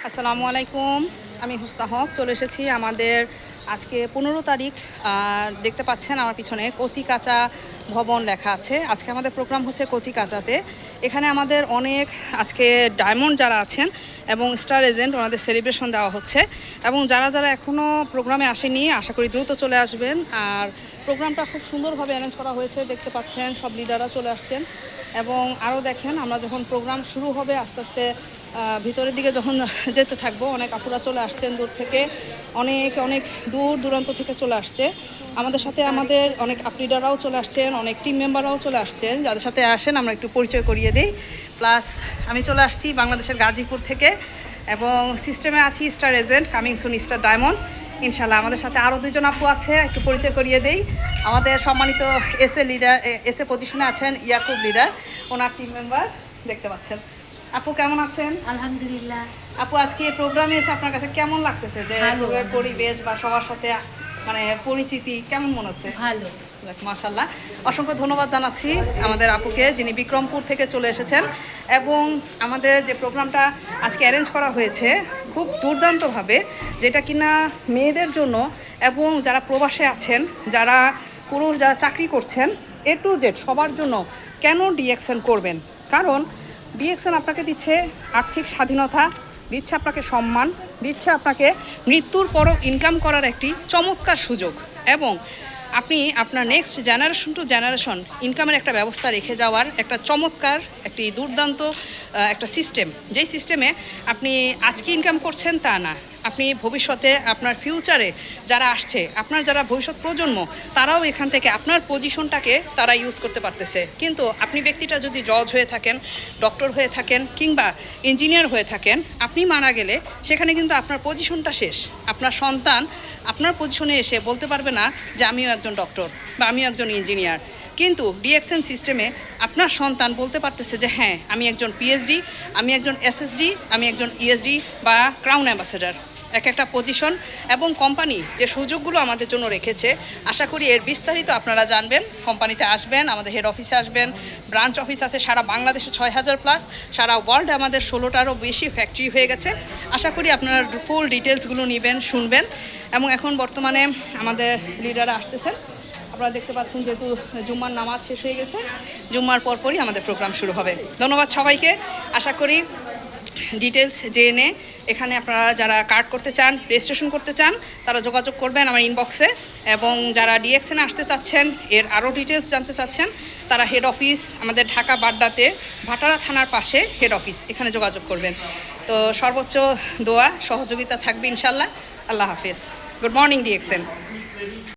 আসসালামু আলাইকুম। আমি হুসনা হক চলে এসেছি আমাদের আজকে 15 তারিখ। দেখতে পাচ্ছেন আমার পিছনে কচিকাঁচা ভবন লেখা আছে। আজকে আমাদের প্রোগ্রাম হচ্ছে কচিকাঁচাতে। এখানে আমাদের অনেক আজকে ডায়মন্ড যারা আছেন এবং স্টার এজেন্ট ওনাদের সেলিব্রেশন দেওয়া হচ্ছে, এবং যারা যারা এখনও প্রোগ্রামে আসেনি আশা করি দ্রুত চলে আসবেন। আর প্রোগ্রামটা খুব সুন্দরভাবে অ্যারেঞ্জ করা হয়েছে, দেখতে পাচ্ছেন সব লিডাররা চলে আসছেন। এবং আরও দেখেন আমরা যখন প্রোগ্রাম শুরু হবে আস্তে আস্তে ভিতরের দিকে যখন যেতে থাকবো, অনেক আপুরা চলে আসছেন দূর থেকে, অনেক অনেক দূর দূরান্ত থেকে চলে আসছে আমাদের সাথে। আমাদের অনেক আপ লিডাররাও চলে আসছেন, অনেক টিম মেম্বাররাও চলে আসছেন। যাদের সাথে আসেন আমরা একটু পরিচয় করিয়ে দিই। প্লাস আমি চলে আসছি বাংলাদেশের গাজীপুর থেকে, এবং সিস্টেমে আছি star agent, coming soon star diamond ইনশাল্লাহ। আমাদের সাথে আরও দুজন আপু আছে, একটু পরিচয় করিয়ে দেই। আমাদের সম্মানিত এসএ লিডার, এসএ পজিশনে আছেন ইয়াকুব লিডার, ওনার টিম মেম্বার দেখতে পাচ্ছেন। আপু কেমন আছেন? আলহামদুলিল্লাহ। আপু আজকে প্রোগ্রামে এসে আপনার কাছে কেমন লাগতেছে? যে প্রোগ্রামের পরিবেশ বা সবার সাথে মানে পরিচিতি কেমন মনে হচ্ছে? ভালো। মাশাআল্লাহ, অসংখ্য ধন্যবাদ জানাচ্ছি আমাদের আপুকে, যিনি বিক্রমপুর থেকে চলে এসেছেন। এবং আমাদের যে প্রোগ্রামটা আজকে অ্যারেঞ্জ করা হয়েছে খুব দুর্দান্তভাবে, যেটা কিনা মেয়েদের জন্য এবং যারা প্রবাসে আছেন, যারা পুরুষ যারা চাকরি করছেন, A to Z সবার জন্য। কেন ডিএক্সএন করবেন? কারণ ডিএক্সএন আপনাকে দিচ্ছে আর্থিক স্বাধীনতা, দিচ্ছে আপনাকে সম্মান, দিচ্ছে আপনাকে মৃত্যুর পরও ইনকাম করার একটি চমৎকার সুযোগ, এবং আপনি আপনার নেক্সট জেনারেশন টু জেনারেশন ইনকামের একটা ব্যবস্থা রেখে যাওয়ার একটা চমৎকার একটি দুর্দান্ত একটা সিস্টেম। যেই সিস্টেমে আপনি আজকে ইনকাম করছেন তা না, আপনি ভবিষ্যতে আপনার ফিউচারে যারা আসছে, আপনার যারা ভবিষ্যৎ প্রজন্ম, তারাও এখান থেকে আপনার পজিশনটাকে তারা ইউজ করতে পারতেছে। কিন্তু আপনি ব্যক্তিটা যদি জজ হয়ে থাকেন, ডক্টর হয়ে থাকেন, কিংবা ইঞ্জিনিয়ার হয়ে থাকেন, আপনি মারা গেলে সেখানে কিন্তু আপনার পজিশনটা শেষ। আপনার সন্তান আপনার পজিশনে এসে বলতে পারবে না যে আমিও একজন ডক্টর বা আমিও একজন ইঞ্জিনিয়ার। কিন্তু ডিএক্সএন সিস্টেমে আপনার সন্তান বলতে পারতেছে যে হ্যাঁ, আমি একজন পিএইচডি, আমি একজন এসএসডি, আমি একজন ইএসডি বা ক্রাউন অ্যাম্বাসেডর। এক একটা পজিশন এবং কোম্পানি যে সুযোগগুলো আমাদের জন্য রেখেছে, আশা করি এর বিস্তারিত আপনারা জানবেন। কোম্পানিতে আসবেন, আমাদের হেড অফিসে আসবেন, ব্রাঞ্চ অফিস আছে সারা বাংলাদেশে 6000+, সারা ওয়ার্ল্ডে আমাদের 16টারও বেশি ফ্যাক্টরি হয়ে গেছে। আশা করি আপনারা ফুল ডিটেলসগুলো নেবেন, শুনবেন। এবং এখন বর্তমানে আমাদের লিডাররা আসতেছেন, আপনারা দেখতে পাচ্ছেন, যেহেতু জুম্মার নামাজ শেষ হয়ে গেছে, জুম্মার পরপরই আমাদের প্রোগ্রাম শুরু হবে। ধন্যবাদ সবাইকে। আশা করি ডিটেলস জেনে এখানে আপনারা যারা কার্ড করতে চান, রেজিস্ট্রেশন করতে চান, তারা যোগাযোগ করবেন আমার ইনবক্সে। এবং যারা ডিএক্সএনে আসতে চাচ্ছেন, এর আরও ডিটেলস জানতে চাচ্ছেন, তারা হেড অফিস আমাদের ঢাকা বাড্ডাতে ভাটারা থানার পাশে হেড অফিস, এখানে যোগাযোগ করবেন। তো সর্বোচ্চ দোয়া সহযোগিতা থাকবে ইনশাল্লাহ। আল্লাহ হাফেজ। Good morning DXN.